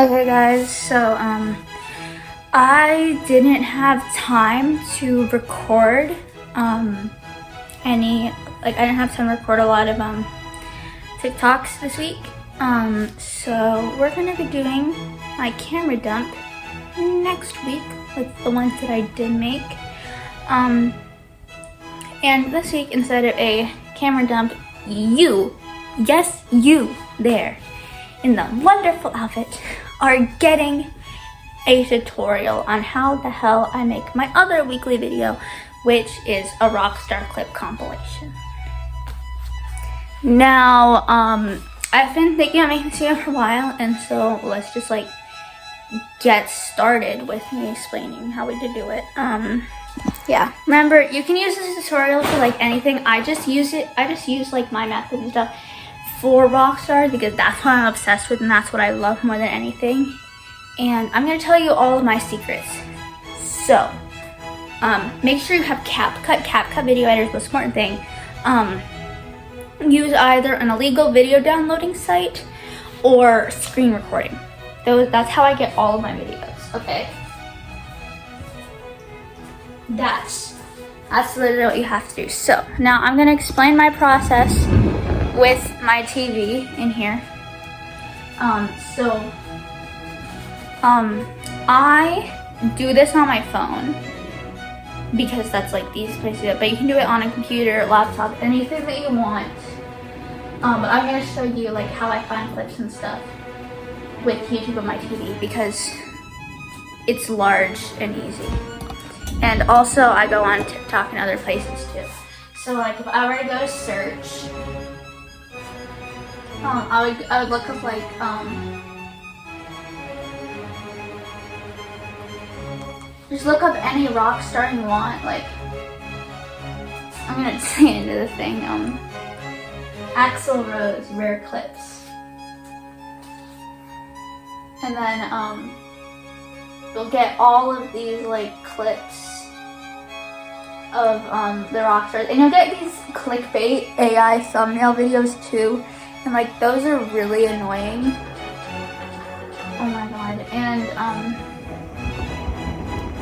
Okay guys, so I didn't have time to record I didn't have time to record a lot of TikToks this week. So we're gonna be doing my camera dump next week with the ones that I did make. And this week, instead of a camera dump, you there in the wonderful outfit are getting a tutorial on how the hell I make my other weekly video, which is a Rockstar clip compilation. Now, I've been thinking of making this video for a while, and so let's just get started with me explaining how we do it. Yeah, remember, you can use this tutorial for anything. I just use my methods and stuff for Rockstar because that's what I'm obsessed with and that's what I love more than anything. And I'm gonna tell you all of my secrets. So, make sure you have CapCut. CapCut video editor is the most important thing. Use either an illegal video downloading site or screen recording. That's how I get all of my videos, okay? That's literally what you have to do. So, now I'm gonna explain my process with my TV in here. I do this on my phone because that's the easiest place to do it, but you can do it on a computer, laptop, anything that you want. But I'm gonna show you how I find clips and stuff with YouTube on my TV because it's large and easy. And also I go on TikTok and other places too. So if I were to go search, I would look up just look up any rock star you want. I'm gonna say into the thing. Axl Rose rare clips, and then you'll get all of these clips of the rock stars, and you'll get these clickbait AI thumbnail videos too. And those are really annoying. Oh my god. And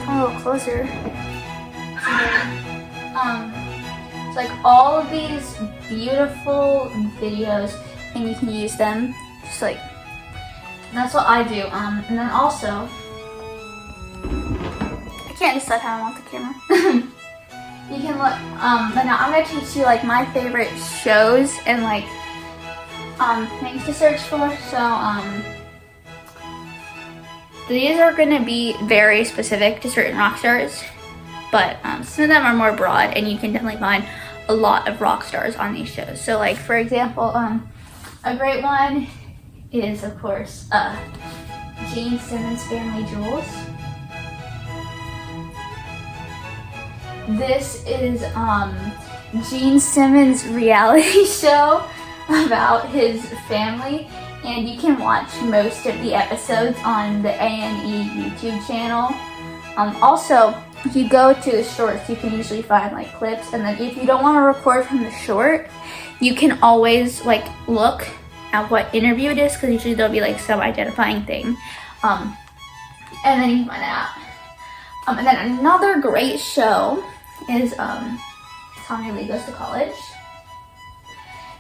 a little closer. It's all of these beautiful videos, and you can use them just that's what I do. And then also, I can't decide how I want the camera. You can look, but now I'm gonna teach you my favorite shows and things to search for. So these are gonna be very specific to certain rock stars, but some of them are more broad, and you can definitely find a lot of rock stars on these shows. So for example, a great one is of course Gene Simmons' Family Jewels. This is Gene Simmons' reality show about his family, and you can watch most of the episodes on the A&E YouTube channel. Also, if you go to the shorts, you can usually find clips, and then if you don't want to record from the short, you can always look at what interview it is, because usually there'll be some identifying thing, and then you can find it out. And then another great show is Tommy Lee Goes to College.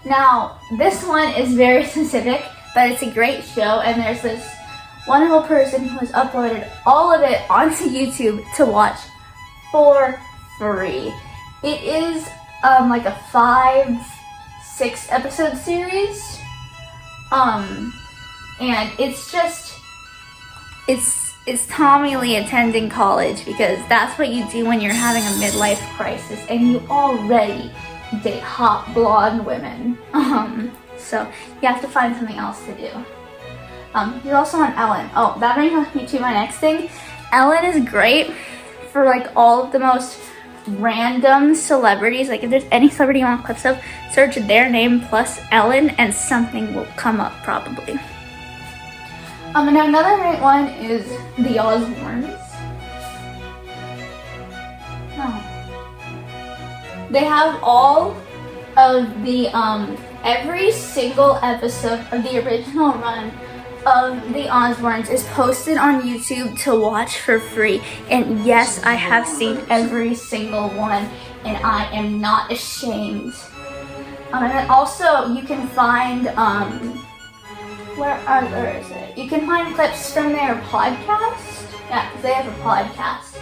Now, this one is very specific, but it's a great show, and there's this wonderful person who has uploaded all of it onto YouTube to watch for free. It is a 5-6 episode series, and it's Tommy Lee attending college, because that's what you do when you're having a midlife crisis and you already date hot blonde women. So you have to find something else to do. He's also on Ellen. Oh, that brings me to my next thing. Ellen is great for all of the most random celebrities. If there's any celebrity you want clips of, search their name plus Ellen and something will come up probably. And another great one is the Osbournes. They have all of the every single episode of the original run of the Osbournes is posted on YouTube to watch for free. And yes, I have seen every single one, and I am not ashamed. And then also you can find, where is it? You can find clips from their podcast. Yeah, because they have a podcast.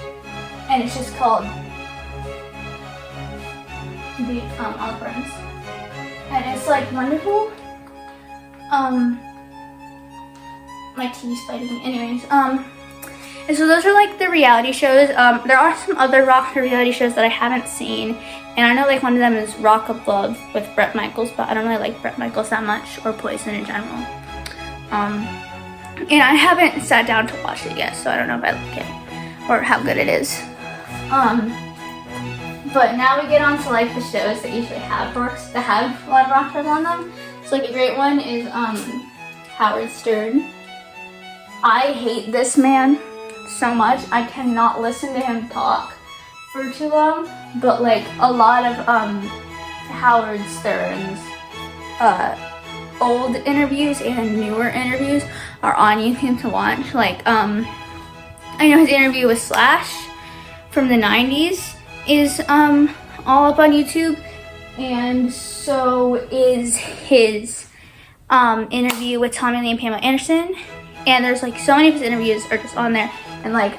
And it's just called The Osbournes. And it's like wonderful. My TV's biting me. Anyways, and so those are like the reality shows. There are some other rock reality shows that I haven't seen. And I know like one of them is Rock of Love with Bret Michaels, but I don't really like Bret Michaels that much, or Poison in general. And I haven't sat down to watch it yet, so I don't know if I like it or how good it is. But now we get on to like the shows that usually have a lot of rock stars on them. So like a great one is Howard Stern. I hate this man so much. I cannot listen to him talk for too long. But like a lot of Howard Stern's old interviews and newer interviews are on YouTube to watch. Like I know his interview with Slash from the 90s is all up on YouTube, and so is his interview with Tommy Lee and Pamela Anderson. And there's like so many of his interviews are just on there, and like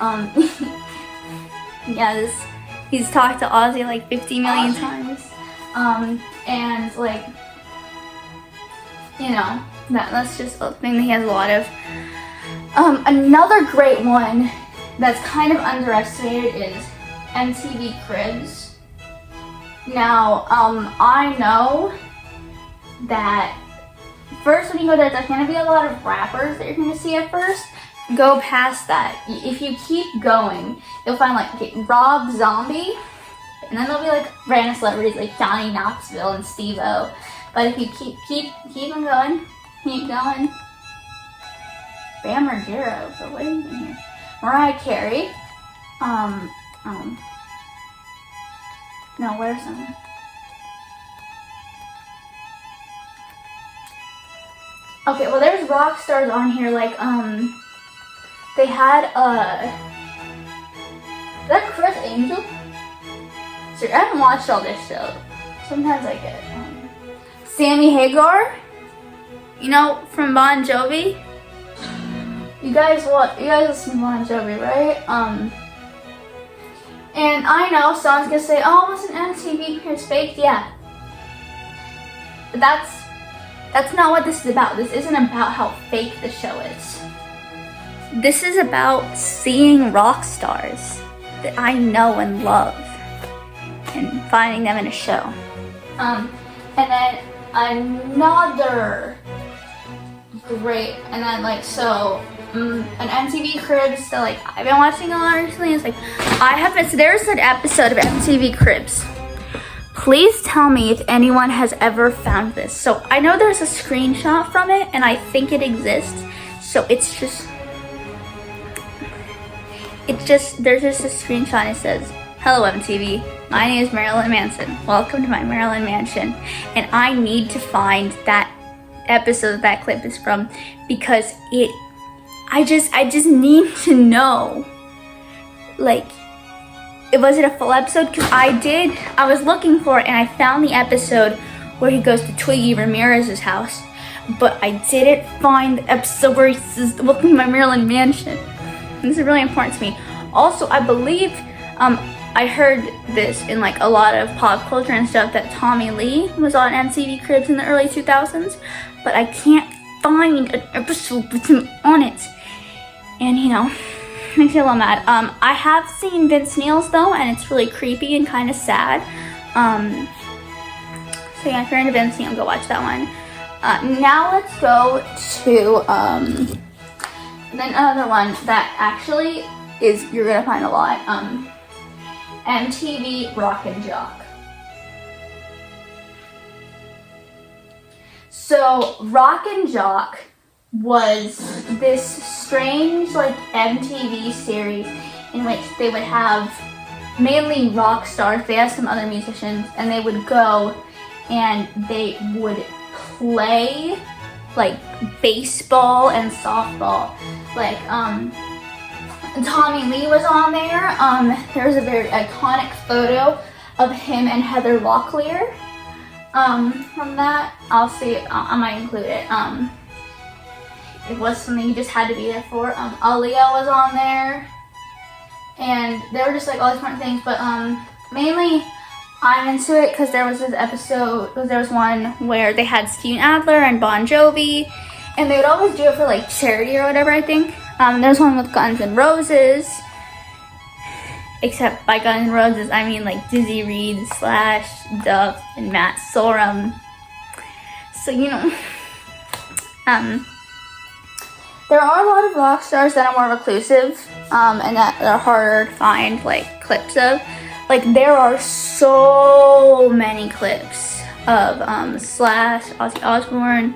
yeah, he's talked to Ozzy like 50 million times, and like, you know, that's just a thing that he has a lot of. Another great one that's kind of underestimated is MTV Cribs. Now, I know that first when you go there, there's going to be a lot of rappers that you're going to see at first. Go past that. If you keep going, you'll find like Rob Zombie, and then there'll be like random celebrities like Johnny Knoxville and Steve-O. But if you keep on going, keep going. Bam Margera, but what are you doing here? Mariah Carey. No, where's them? Okay, well there's rock stars on here like they had is that Chris Angel? Sure, I haven't watched all this show. Sometimes I get Sammy Hagar, you know, from Bon Jovi. You guys listen to Bon Jovi, right? And I know someone's gonna say, "Oh, wasn't MTV Cribs fake?" Yeah, but that's not what this is about. This isn't about how fake the show is. This is about seeing rock stars that I know and love and finding them in a show. And then another great, and then like so. An MTV Cribs that like I've been watching a lot recently. It's like there's an episode of MTV Cribs. Please tell me if anyone has ever found this. So I know there's a screenshot from it, and I think it exists. So there's just a screenshot and it says, "Hello MTV, my name is Marilyn Manson. Welcome to my Maryland mansion." And I need to find that episode that clip is from, because I just need to know, like, was it a full episode? Because I was looking for it and I found the episode where he goes to Twiggy Ramirez's house, but I didn't find the episode where he says, "Welcome to my Maryland mansion." And this is really important to me. Also, I believe, I heard this in like a lot of pop culture and stuff, that Tommy Lee was on MTV Cribs in the early 2000s, but I can't find an episode with him on it. And you know, makes me a little mad. I have seen Vince Neil's though, and it's really creepy and kind of sad. So yeah, if you're into Vince Neil, go watch that one. Now let's go to then another one that actually is, you're gonna find a lot. MTV Rock and Jock. So Rock and Jock was this strange like MTV series in which they would have mainly rock stars. They had some other musicians, and they would go and they would play like baseball and softball. Like Tommy Lee was on there. There's a very iconic photo of him and Heather Locklear. From that, I'll see. I might include it. It was something you just had to be there for. Aaliyah was on there, and they were just like all these different things. But mainly, I'm into it because there was this episode. Because there was one where they had Steven Adler and Bon Jovi, and they would always do it for like charity or whatever. I think. There's one with Guns N' Roses. Except by Guns N' Roses, I mean like Dizzy Reed, Slash, Duff, and Matt Sorum. So, you know, there are a lot of rock stars that are more reclusive, and that are harder to find like clips of. Like there are so many clips of Slash, Ozzy Osbourne,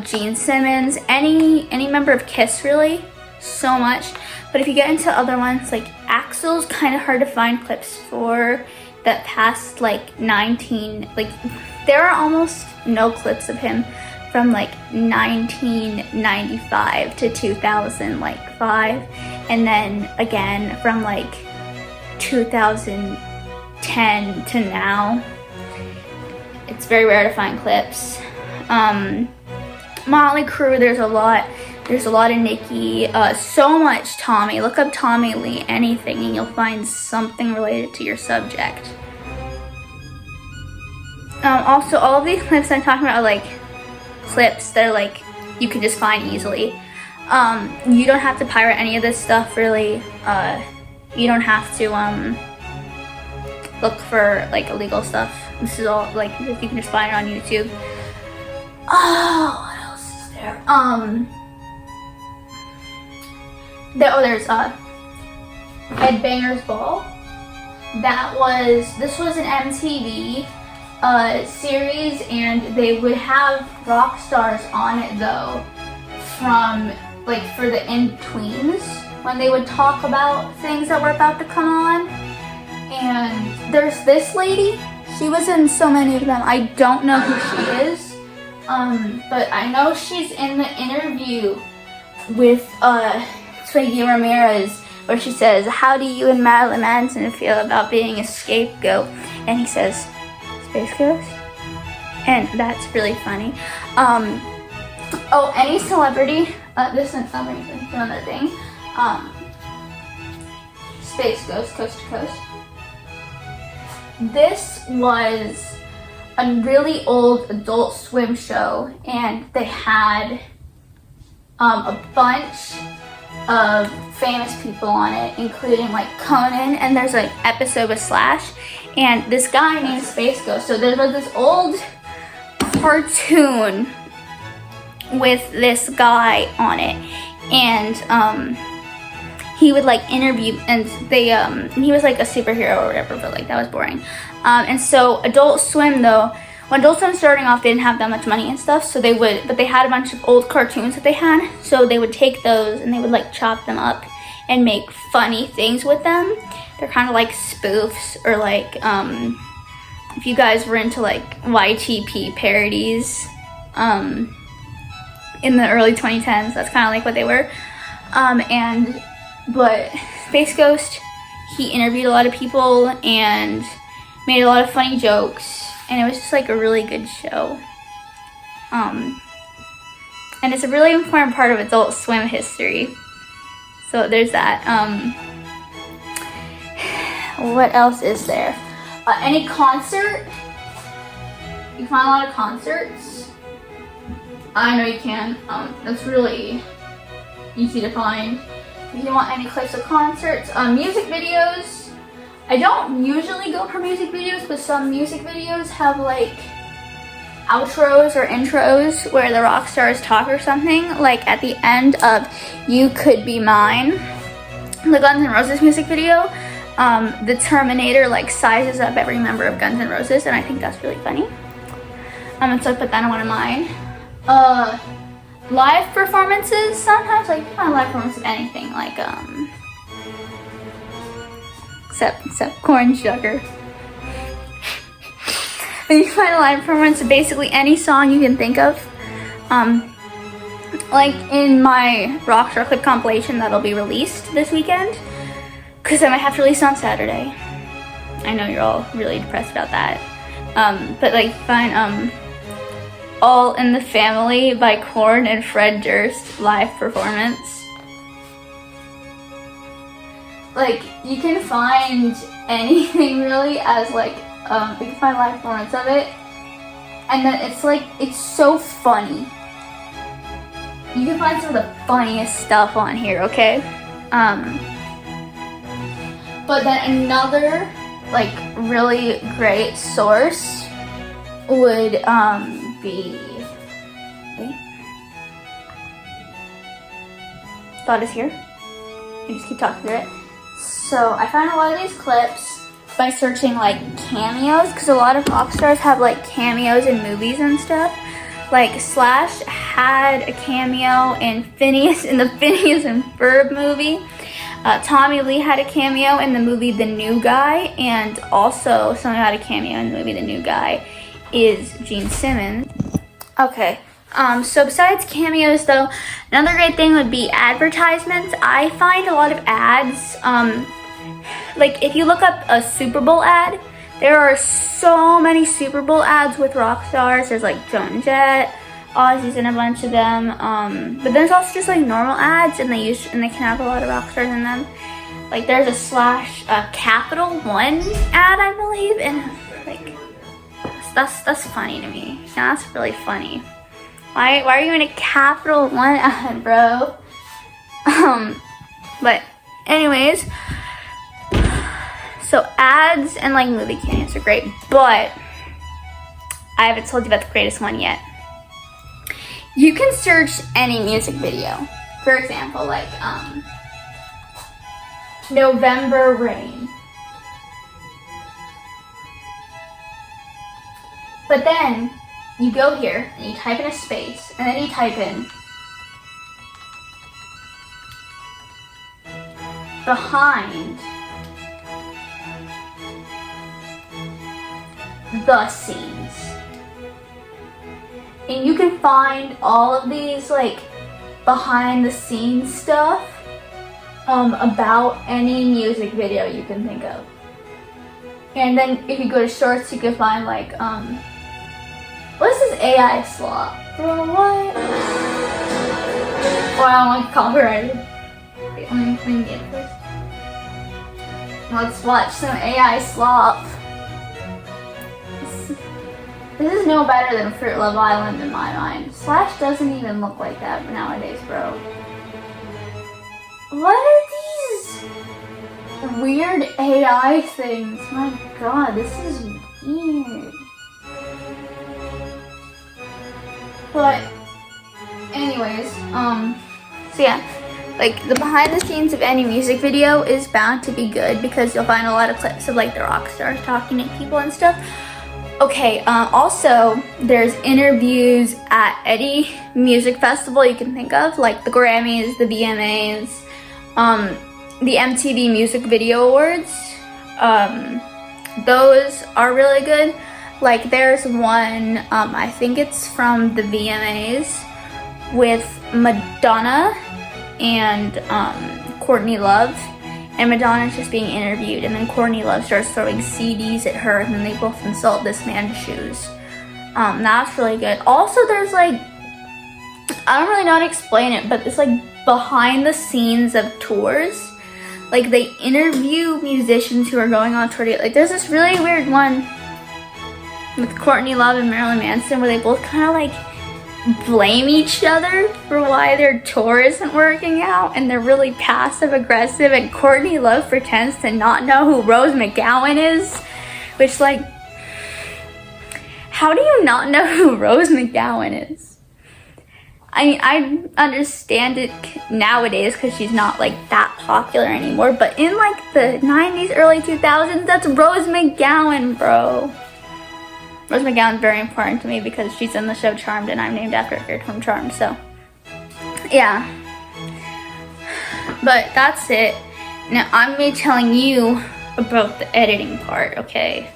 Gene Simmons, any member of Kiss really, so much. But if you get into other ones, like Axl's kind of hard to find clips for that past like there are almost no clips of him from like 1995 to 2005, and then again from like 2010 to now. It's very rare to find clips. Motley Crue, there's a lot of Nicki, so much Tommy. Look up Tommy Lee, anything, and you'll find something related to your subject. Also, all of these clips I'm talking about are like clips that are like you can just find easily. You don't have to pirate any of this stuff really. You don't have to look for like illegal stuff. This is all like you can just find it on YouTube. Oh, what else is there? There's Headbangers Ball. This was an MTV series, and they would have rock stars on it though, from like for the in-betweens when they would talk about things that were about to come on. And there's this lady, she was in so many of them. I don't know who she is, but I know she's in the interview with Twiggy Ramirez, where she says, "How do you and Marilyn Manson feel about being a scapegoat?" And he says, "Space Ghost?" And that's really funny. Any celebrity, this is another thing. Space Ghost, Coast to Coast. This was a really old Adult Swim show, and they had a bunch of famous people on it, including like Conan, and there's an episode with Slash, and this guy named Space Ghost. So there was this old cartoon with this guy on it, and he would like interview, and he was like a superhero or whatever, but like that was boring. And so Adult Swim though, when Adult Swim starting off, they didn't have that much money and stuff, so they had a bunch of old cartoons that they had, so they would take those and they would like chop them up and make funny things with them. They're kind of like spoofs, or like if you guys were into like YTP parodies in the early 2010s, that's kind of like what they were. But Space Ghost, he interviewed a lot of people and made a lot of funny jokes, and it was just like a really good show. And it's a really important part of Adult Swim history. So there's that. What else is there? Any concert? You can find a lot of concerts. I know you can. That's really easy to find. If you want any clips of concerts, music videos. I don't usually go for music videos, but some music videos have like outros or intros where the rock stars talk or something. Like at the end of "You Could Be Mine," the Guns N' Roses music video, the Terminator like sizes up every member of Guns N' Roses, and I think that's really funny. And so I put that on one of mine. Live performances, sometimes like you find live performances of anything, like except corn sugar. But you find a live performance of basically any song you can think of. like in my Rockstar clip compilation that'll be released this weekend, because I might have to release on Saturday. I know you're all really depressed about that. But like find All in the Family by Korn and Fred Durst live performance. Like you can find anything really as like you can find live performance of it, and then it's so funny. You can find some of the funniest stuff on here, okay? But then another like really great source would be, wait, thought is here. You just keep talking through it. So I found a lot of these clips by searching like cameos, because a lot of rock stars have like cameos in movies and stuff. Like Slash had a cameo in the Phineas and Ferb movie. Tommy Lee had a cameo in the movie The New Guy, and also someone who had a cameo in the movie The New Guy is Gene Simmons. Okay, so besides cameos though, another great thing would be advertisements. I find a lot of ads, like if you look up a Super Bowl ad, there are so many Super Bowl ads with rock stars. There's like Joan Jett, Ozzy's in a bunch of them, but there's also just like normal ads, and they can have a lot of rock stars in them. Like there's a Slash Capital One ad, I believe, and like that's funny to me. Yeah, that's really funny. Why are you in a Capital One ad, bro? But anyways, so ads and like movie cameos are great, but I haven't told you about the greatest one yet. You can search any music video. For example, like November Rain. But then you go here and you type in a space, and then you type in behind the scenes. And you can find all of these like behind the scenes stuff about any music video you can think of. And then if you go to shorts, you can find like what is this AI slop? Bro, what? Oh, I don't want copyrighted. Wait, let me get it first. Let's watch some AI slop. This is no better than Fruit Love Island in my mind. Slash doesn't even look like that nowadays, bro. What are these weird AI things? My god, this is weird. But anyways, so yeah, like the behind the scenes of any music video is bound to be good, because you'll find a lot of clips of like the rock stars talking to people and stuff. Okay, also there's interviews at any music festival you can think of, like the Grammys, the VMAs, the MTV Music Video Awards. Those are really good. Like there's one, I think it's from the VMAs with Madonna and Courtney Love. And Madonna's just being interviewed, and then Courtney Love starts throwing CDs at her, and then they both insult this man's shoes. That's really good. Also, there's like, I don't really know how to explain it, but it's like behind the scenes of tours. Like they interview musicians who are going on tour. Like there's this really weird one with Courtney Love and Marilyn Manson where they both kind of like blame each other for why their tour isn't working out, and they're really passive aggressive, and Courtney Love pretends to not know who Rose McGowan is, which like, how do you not know who Rose McGowan is? I mean, I understand it nowadays because she's not like that popular anymore, but in like the 90s, early 2000s, that's Rose McGowan, bro. Rose McGowan's very important to me because she's in the show Charmed, and I'm named after her from Charmed, so yeah. But that's it. Now I'm going to be telling you about the editing part, okay?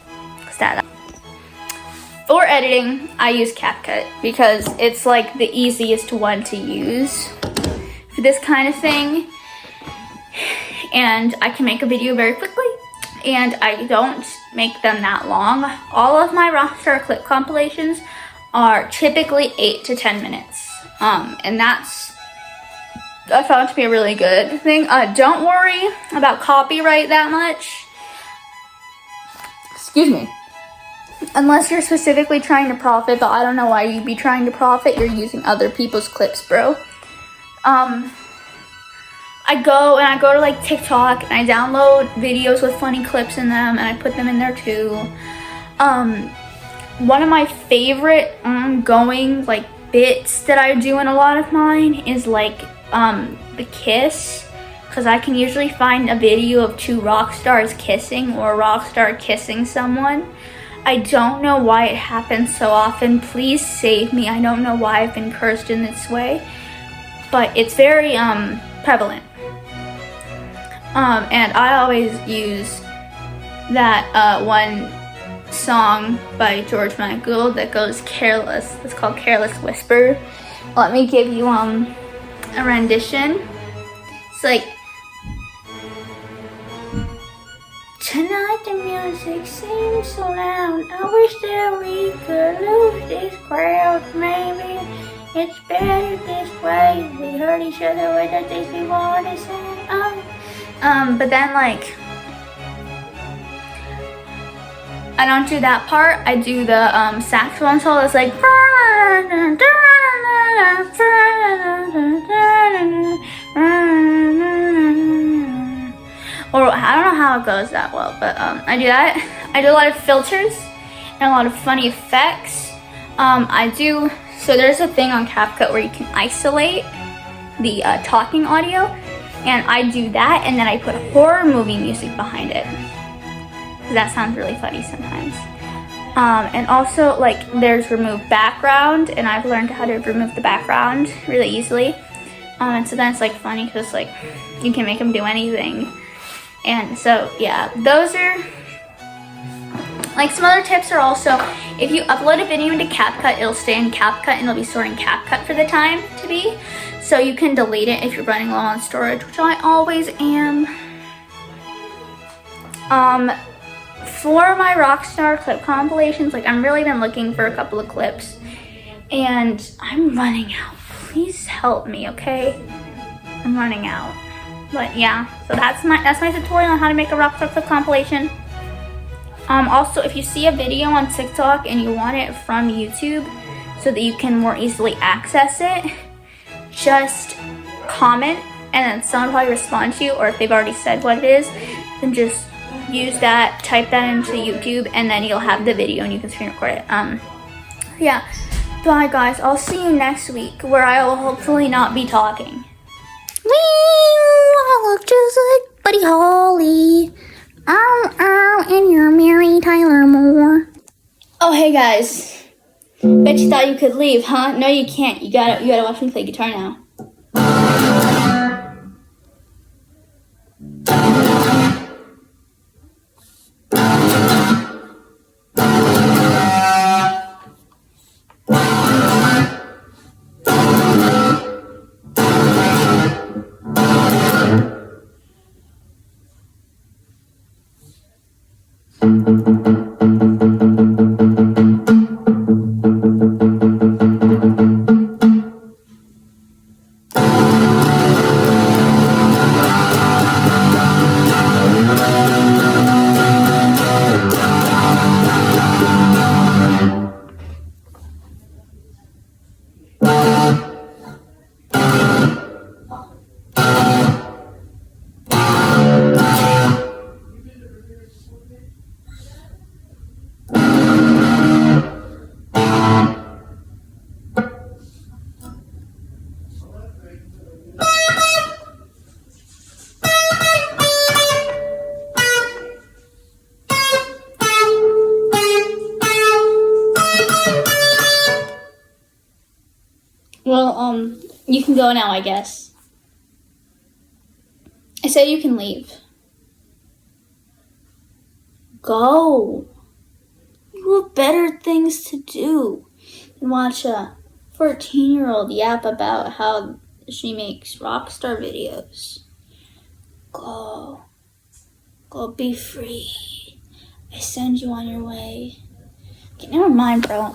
For editing, I use CapCut because it's like the easiest one to use for this kind of thing. And I can make a video very quickly, and I don't make them that long. All of my Rockstar clip compilations are typically 8 to 10 minutes. And that's, I found to be a really good thing. Don't worry about copyright that much. Excuse me. Unless you're specifically trying to profit, but I don't know why you'd be trying to profit. You're using other people's clips, bro. I go to like TikTok and I download videos with funny clips in them and I put them in there too. One of my favorite ongoing like bits that I do in a lot of mine is like the kiss, because I can usually find a video of 2 rock stars kissing or a rock star kissing someone. I don't know why it happens so often. Please save me. I don't know why I've been cursed in this way, but it's very prevalent. And I always use that one song by George Michael that goes Careless. It's called Careless Whisper. Let me give you a rendition. It's like, tonight the music seems so loud. I wish that we could lose this crowd. Maybe it's better this way. We hurt each other with the things we want to say. But then like, I don't do that part. I do the saxophone solo. It's like, or I don't know how it goes that well, but I do that. I do a lot of filters and a lot of funny effects. So there's a thing on CapCut where you can isolate the talking audio, and I do that, and then I put horror movie music behind it. That sounds really funny sometimes. And also, like, there's remove background, and I've learned how to remove the background really easily. And so then it's like funny because like you can make them do anything. And so yeah, those are like some other tips. Are also, if you upload a video into CapCut, it'll stay in CapCut and it'll be stored in CapCut for the time to be. So you can delete it if you're running low on storage, which I always am. For my Rockstar clip compilations, like I'm really been looking for a couple of clips and I'm running out. Please help me, okay? I'm running out. But yeah, so that's my tutorial on how to make a Rockstar clip compilation. Also, if you see a video on TikTok and you want it from YouTube so that you can more easily access it, just comment and then someone will probably respond to you, or if they've already said what it is, then just use that, type that into YouTube, and then you'll have the video and you can screen record it. Yeah, bye guys, I'll see you next week where I will hopefully not be talking. I look just like Buddy Holly. And you're Mary Tyler Moore. Oh, hey guys. Bet you thought you could leave, huh? No, you can't. You gotta watch me play guitar now. Well, you can go now, I guess. I said you can leave. Go. You have better things to do than watch a 14-year-old yap about how she makes rockstar videos. Go. Go be free. I send you on your way. Okay, never mind, bro.